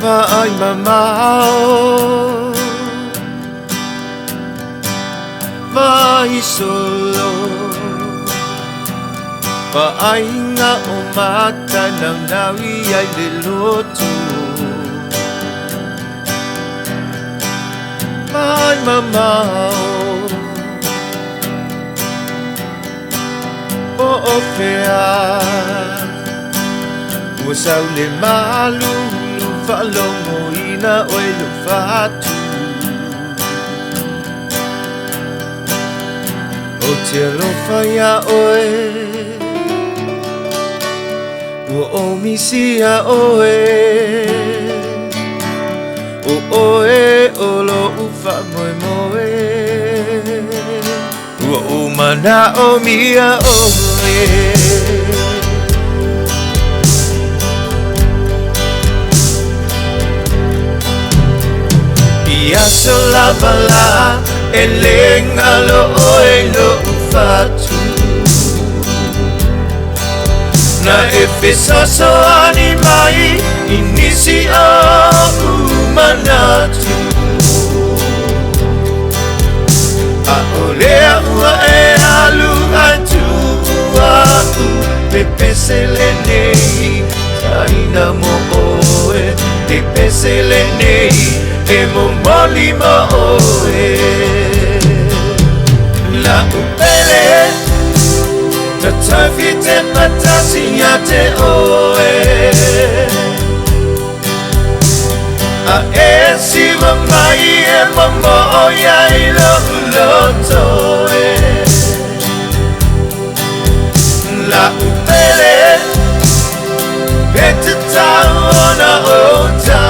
Vai mamao, vai solo, vai nga o mata ng nawi ay liluto. Vai mamao, o ofea, usaw le malu. Falong mo ina oy lufatu o cielo faya oy o misia oy o oe o lo ufa moe moe o mana o mia oe ya sola bala elenga lo oilo fatu na efesa so animai inisi manatu a olea ua e alu atu aku pepe selenei taina mo oe pepe selenei Emo molima oe La upele Tatafite patasinyate oe A esi mamai e mamo oya ilo ulotoe La upele Petita ona ota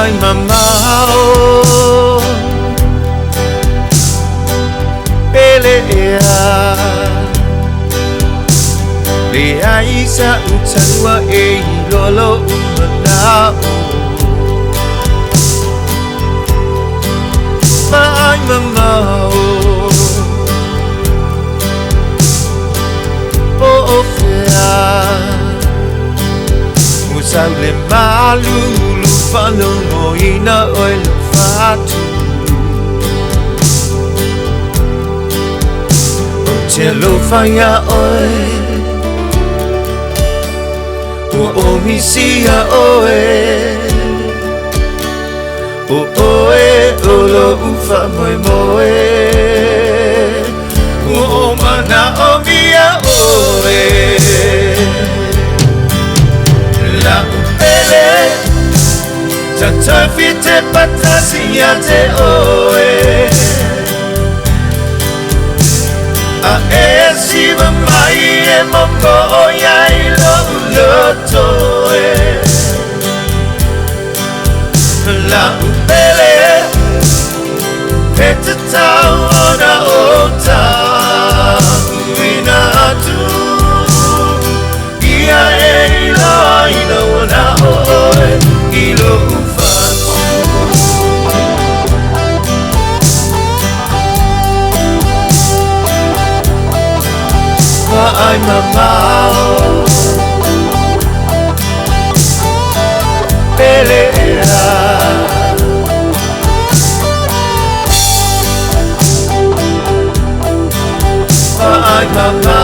Ay mamao pelea Lea isa utanwa e lolo umanao Ay mamao o fea Usaw le malu Falong mo ina oy lufatu O cielo faya oy O misia oy O oe o lo ufa moe moe O mana o mia oe La upele Tatafite patasinyate oe A esi mamai e mambo oya ilo ulotoe La upele Petata ona ota Uinatu Ia e ilo ino ona oe Ilo Ay mamao pelea Ay mamao